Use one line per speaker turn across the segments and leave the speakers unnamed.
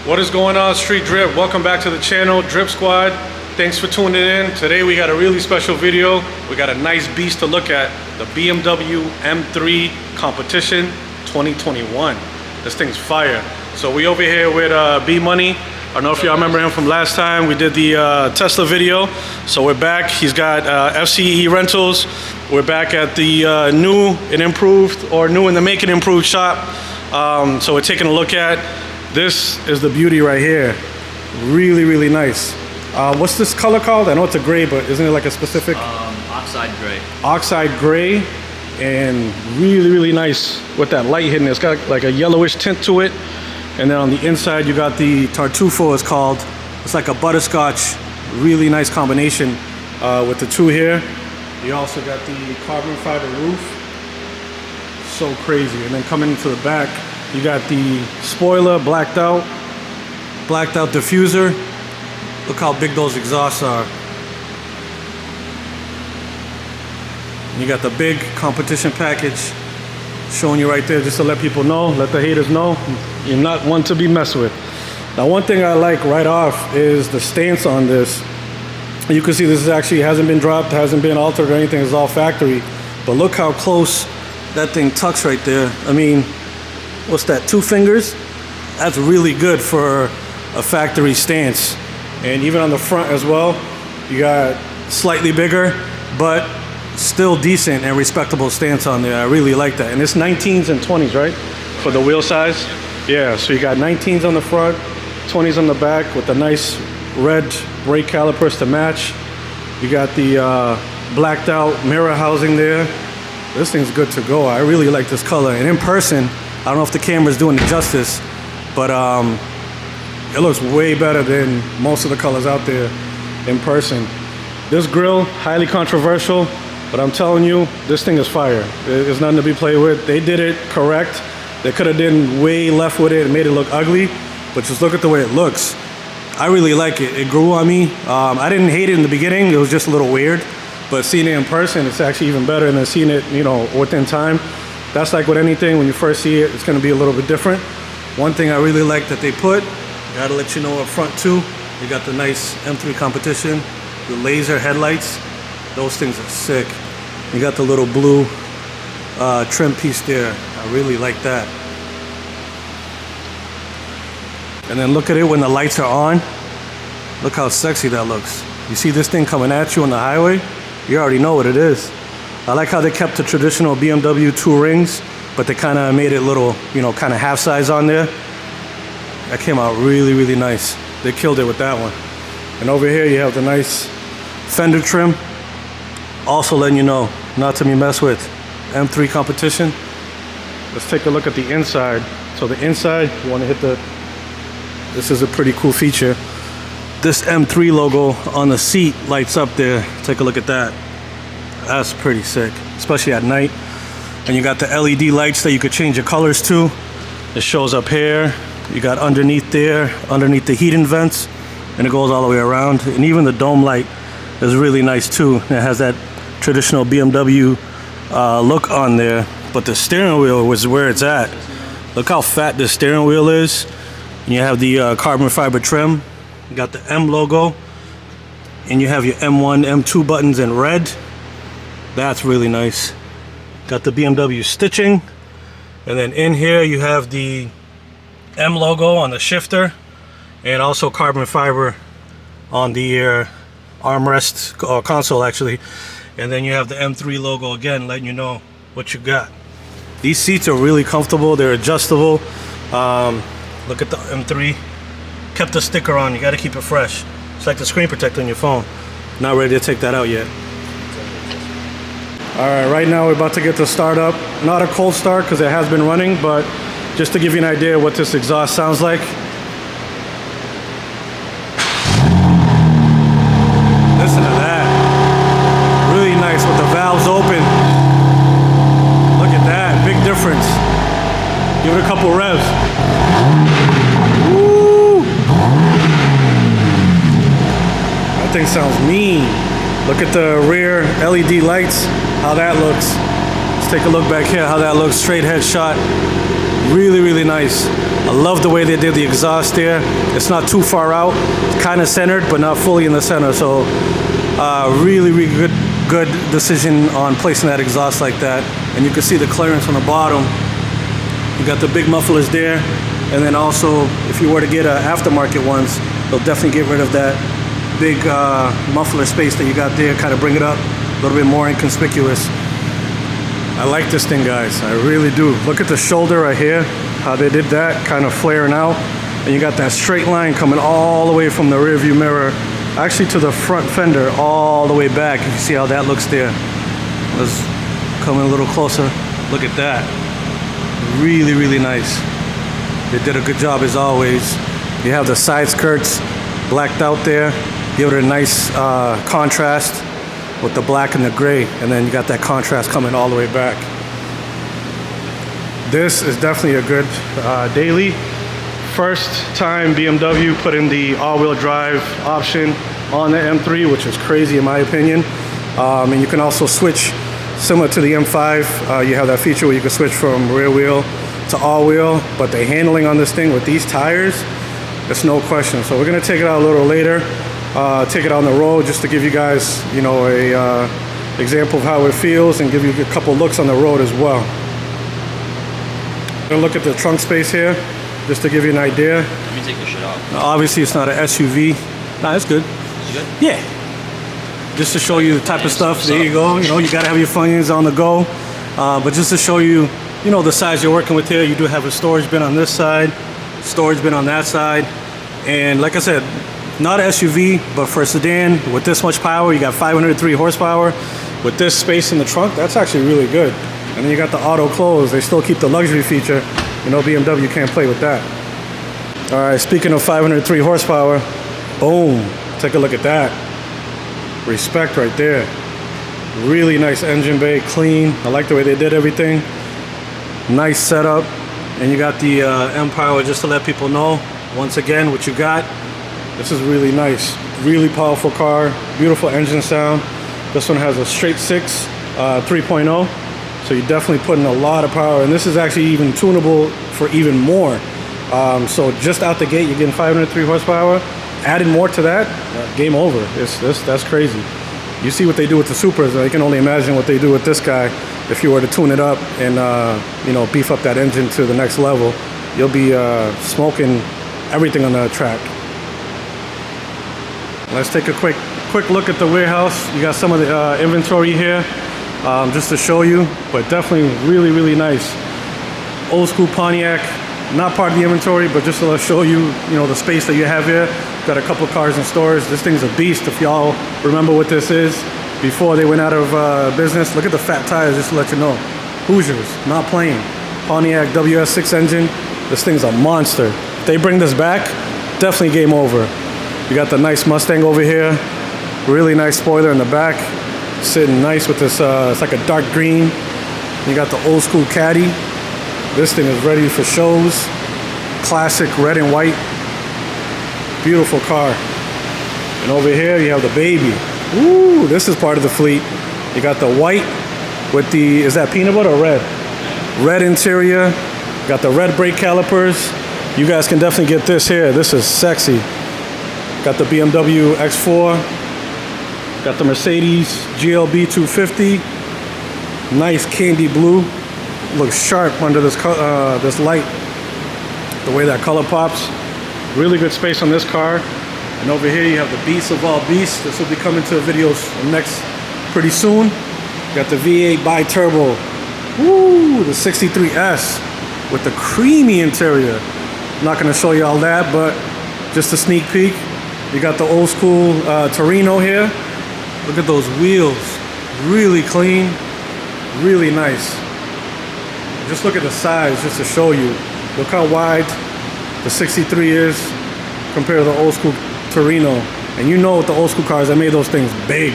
What is going on, Street Drip? Welcome back to the channel, Drip Squad. Thanks for tuning in. Today we got a really special video. We got a nice beast to look at, the BMW M3 Competition 2021. This thing's fire. So we over here with B Money. I don't know if y'all remember him from last time. We did the Tesla video. So we're back. He's got FCE Rentals. We're back at the new and improved, or new in the making improved shop. So we're taking a look at, this is the beauty right here. Really, really nice. What's this color called? I know it's a gray, but isn't it like a specific?
Oxide gray.
Oxide gray, and really, really nice with that light hitting. It's got like a yellowish tint to it. And then on the inside, you got the Tartufo, it's called. It's like a butterscotch, really nice combination with the two here. You also got the carbon fiber roof. So crazy. And then coming into the back, you got the spoiler, blacked out diffuser. Look how big those exhausts are. You got the big competition package showing you right there, just to let people know, let the haters know, you're not one to be messed with. Now, one thing I like right off is the stance on this. You can see this is actually hasn't been dropped, hasn't been altered or anything, it's all factory. But look how close that thing tucks right there. I mean, what's that, 2 fingers? That's really good for a factory stance. And even on the front as well, you got slightly bigger, but still decent and respectable stance on there. I really like that. And it's 19s and 20s, right? For the wheel size. Yeah, so you got 19s on the front, 20s on the back with the nice red brake calipers to match. You got the blacked out mirror housing there. This thing's good to go. I really like this color. And in person, I don't know if the camera's doing it justice, but it looks way better than most of the colors out there in person. This grill, highly controversial, but I'm telling you, this thing is fire. It's nothing to be played with. They did it correct. They could have done way left with it and made it look ugly, but just look at the way it looks. I really like it. It grew on me. I didn't hate it in the beginning. It was just a little weird, but seeing it in person, it's actually even better than seeing it, you know, within time. That's like with anything, when you first see it, it's gonna be a little bit different. One thing I really like that they put, gotta let you know up front too, you got the nice M3 Competition, the laser headlights. Those things are sick. You got the little blue trim piece there. I really like that. And then look at it when the lights are on. Look how sexy that looks. You see this thing coming at you on the highway? You already know what it is. I like how they kept the traditional BMW 2 rings, but they kind of made it little, you know, kind of half size on there. That came out really, really nice. They killed it with that one. And over here you have the nice fender trim. Also letting you know, not to be messed with. M3 Competition. Let's take a look at the inside. So the inside, you want to hit the, this is a pretty cool feature. This M3 logo on the seat lights up there. Take a look at that. That's pretty sick, especially at night. And you got the LED lights that you could change your colors to. It shows up here. You got underneath there, underneath the heating vents, and it goes all the way around. And even the dome light is really nice too. It has that traditional BMW look on there, but the steering wheel was where it's at. Look how fat the steering wheel is. And you have the carbon fiber trim. You got the M logo, and you have your M1, M2 buttons in red. That's really nice. Got the BMW stitching, and then in here you have the M logo on the shifter, and also carbon fiber on the armrest console actually. And then you have the M3 logo again, letting you know what you got. These seats are really comfortable. They're adjustable. Look at the M3. Kept the sticker on. You got to keep it fresh. It's like the screen protector on your phone. Not ready to take that out yet. All right, right now we're about to get the start up. Not a cold start because it has been running, but just to give you an idea what this exhaust sounds like. Listen to that. Really nice with the valves open. Look at that, big difference. Give it a couple revs. Woo! That thing sounds mean. Look at the rear LED lights, how that looks. Let's take a look back here, how that looks, straight head shot. Really, really nice. I love the way they did the exhaust there. It's not too far out. It's kind of centered, but not fully in the center. So really, really good decision on placing that exhaust like that. And you can see the clearance on the bottom. You got the big mufflers there. And then also, if you were to get aftermarket ones, they'll definitely get rid of that big muffler space that you got there, kind of bring it up a little bit more inconspicuous. I like this thing, guys. I really do. Look at the shoulder right here, how they did that, kind of flaring out. And you got that straight line coming all the way from the rear view mirror, actually to the front fender, all the way back. You can see how that looks there. Let's come in a little closer. Look at that. Really, really nice. They did a good job as always. You have the side skirts blacked out there. Give it a nice contrast with the black and the gray, and then you got that contrast coming all the way back. This is definitely a good daily. First time BMW put in the all-wheel drive option on the M3, which is crazy in my opinion. And you can also switch, similar to the M5, you have that feature where you can switch from rear wheel to all-wheel, but the handling on this thing with these tires, it's no question. So we're gonna take it out a little later. Take it on the road just to give you guys, you know, a example of how it feels and give you a couple looks on the road as well. I'm gonna look at the trunk space here just to give you an idea.
Let me take the shit off.
Obviously, it's not an SUV. Nah, it's good.
Is it good?
Yeah. Just to show you the type of stuff. There you go. You know, you gotta have your Funyuns on the go. But just to show you, you know, the size you're working with here. You do have a storage bin on this side, storage bin on that side, and like I said, not an SUV, but for a sedan with this much power, you got 503 horsepower. With this space in the trunk, that's actually really good. And then you got the auto close. They still keep the luxury feature. You know, BMW can't play with that. All right, speaking of 503 horsepower, boom, take a look at that. Respect right there. Really nice engine bay, clean. I like the way they did everything. Nice setup. And you got the M-Power, just to let people know, once again, what you got. This is really nice, really powerful car, beautiful engine sound. This one has a straight six 3.0, so you're definitely putting a lot of power, and this is actually even tunable for even more. So just out the gate, you're getting 503 horsepower. Adding more to that, game over. That's crazy. You see what they do with the Supras, I can only imagine what they do with this guy. If you were to tune it up and you know, beef up that engine to the next level, you'll be smoking everything on the track. Let's take a quick look at the warehouse. You got some of the inventory here, just to show you, but definitely really, really nice. Old school Pontiac, not part of the inventory, but just to show you, you know, the space that you have here. Got a couple of cars in stores. This thing's a beast. If y'all remember what this is, before they went out of business, look at the fat tires, just to let you know. Hoosiers, not playing. Pontiac WS6 engine, this thing's a monster. If they bring this back, definitely game over. You got the nice Mustang over here, really nice spoiler in the back, sitting nice with this, it's like a dark green. You got the old school Caddy. This thing is ready for shows. Classic red and white, beautiful car. And over here you have the baby. Ooh, this is part of the fleet. You got the white with the, is that peanut butter or red? Red interior, got the red brake calipers. You guys can definitely get this here. This is sexy. Got the BMW X4, got the Mercedes GLB 250, nice candy blue, looks sharp under this this light, the way that color pops. Really good space on this car. And over here you have the beast of all beasts. This will be coming to videos next pretty soon. Got the V8 bi-turbo, woo, the 63S with the creamy interior. I'm not gonna show you all that, but just a sneak peek. You got the old school Torino here. Look at those wheels, really clean, really nice. Just look at the size, just to show you. Look how wide the 63 is compared to the old school Torino. And you know with the old school cars, they made those things big.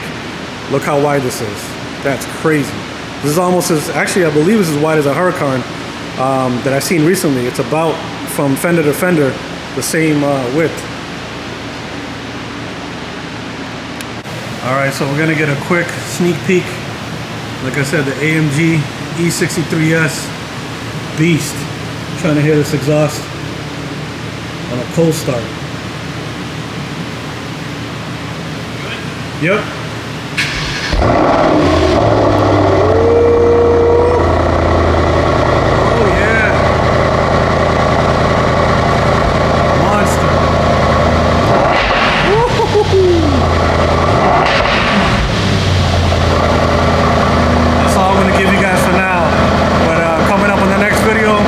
Look how wide this is. That's crazy. This is almost as, actually I believe this is as wide as a Huracan that I've seen recently. It's about, from fender to fender, the same width. All right, so we're gonna get a quick sneak peek. Like I said, the AMG E63S beast. trying to hear this exhaust on a cold start. Yep. Oh yeah. Monster. That's all I'm going to give you guys for now. But coming up in the next video,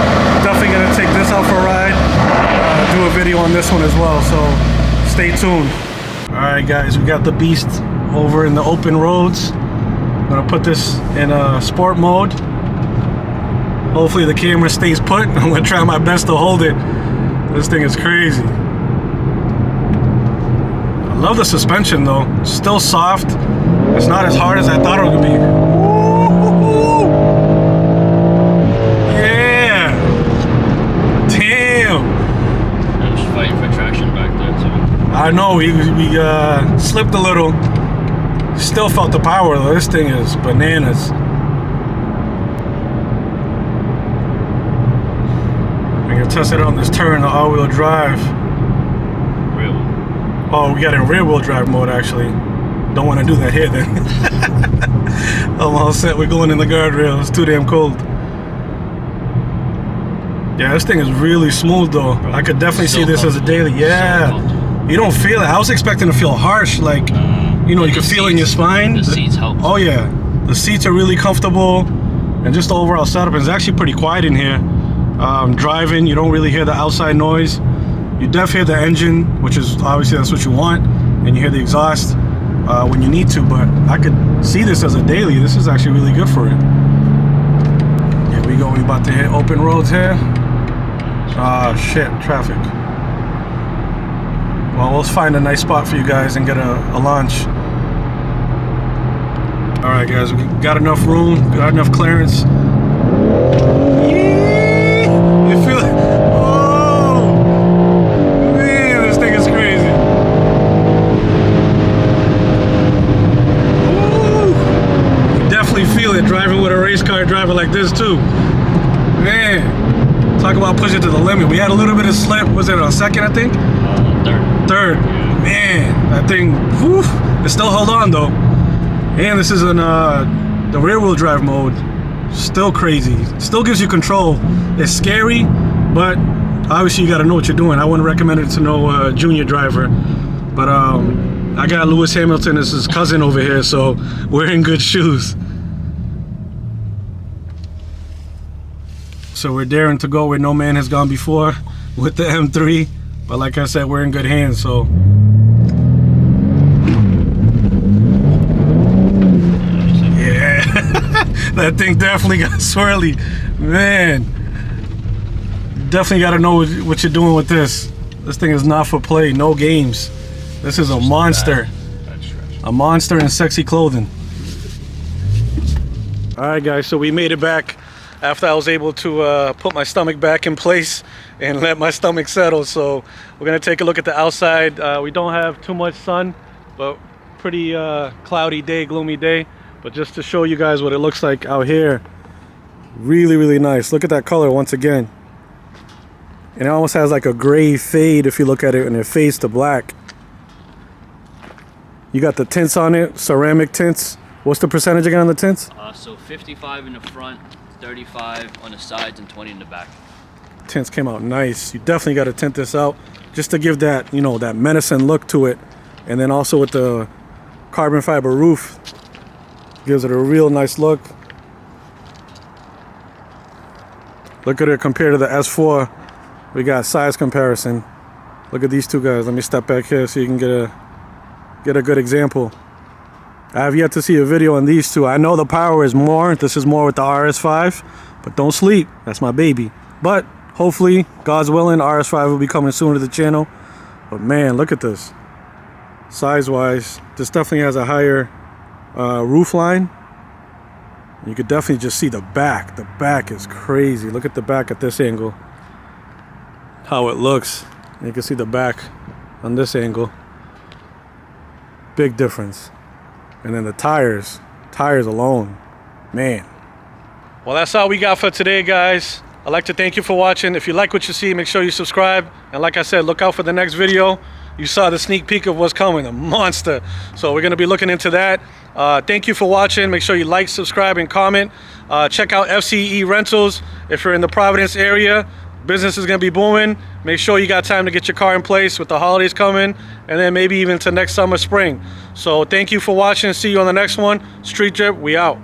definitely going to take this out for a ride. Do a video on this one as well, so stay tuned. Alright guys, we got the beast over in the open roads. I'm gonna put this in sport mode. Hopefully the camera stays put. I'm gonna try my best to hold it. This thing is crazy. I love the suspension though. It's still soft. It's not as hard as I thought it would be. Yeah! Damn!
I'm just fighting for traction back there too.
I know, we slipped a little. Still felt the power though. This thing is bananas. I'm gonna test it on this turn, the all-wheel drive.
Real.
Oh, we got it in rear-wheel drive mode actually. Don't want to do that here then. I'm all set. We're going in the guardrail. It's too damn cold. Yeah, this thing is really smooth though.
Bro,
I could definitely see this as a daily. Yeah. You don't feel it. I was expecting to feel harsh, like, you know, you can feel it in your spine.
The seats help.
Oh yeah, the seats are really comfortable, and just the overall setup is actually pretty quiet in here. Driving, you don't really hear the outside noise. You definitely hear the engine, which is obviously that's what you want, and you hear the exhaust when you need to. But I could see this as a daily. This is actually really good for it. Here we go. We about to hit open roads here. Ah, shit, traffic. Well, let's find a nice spot for you guys and get a launch. All right, guys, we got enough room, got enough clearance. You feel it? Oh, man, this thing is crazy. Ooh. You definitely feel it driving with a race car driver like this too. Man, talk about pushing to the limit. We had a little bit of slip. Was it a second, I think? Third. Man, that thing, whew, it still held on though. And this is in the rear wheel drive mode. Still crazy. Still gives you control. It's scary, but obviously you got to know what you're doing. I wouldn't recommend it to no junior driver. But I got Lewis Hamilton as his cousin over here, so we're in good shoes. So we're daring to go where no man has gone before with the M3. But like I said, we're in good hands, so. Yeah, that thing definitely got swirly. Man, definitely got to know what you're doing with this. This thing is not for play, no games. This is a monster. A monster in sexy clothing. All right, guys, so we made it back after I was able to put my stomach back in place and let my stomach settle. So we're gonna take a look at the outside. We don't have too much sun, but pretty cloudy day, gloomy day. But just to show you guys what it looks like out here, really, really nice. Look at that color once again. And it almost has like a gray fade if you look at it, and it fades to black. You got the tints on it, ceramic tints. What's the percentage again on the tints?
So 55 in the front, 35 on the sides, and 20 in the back.
Tints came out nice. You definitely got to tint this out just to give that, you know, that menacing look to it. And then also with the carbon fiber roof, gives it a real nice look. Look at it compared to the S4. We got size comparison. Look at these two guys. Let me step back here so you can get a good example. I have yet to see a video on these two. I know the power is more. This is more with the RS5, but don't sleep. That's my baby. But hopefully, God's willing, RS5 will be coming soon to the channel. But man, look at this. Size-wise, this definitely has a higher roof line. You could definitely just see the back. The back is crazy. Look at the back at this angle. How it looks. You can see the back on this angle. Big difference. And then the tires alone, man. Well, that's all we got for today, guys. I'd like to thank you for watching. If you like what you see, make sure you subscribe. And like I said, look out for the next video. You saw the sneak peek of what's coming, a monster. So we're gonna be looking into that. Thank you for watching. Make sure you like, subscribe, and comment. Check out FCE Rentals if you're in the Providence area. Business is gonna be booming. Make sure you got time to get your car in place with the holidays coming, and then maybe even to next summer, spring. So thank you for watching. See you on the next one. Street Drip, we out.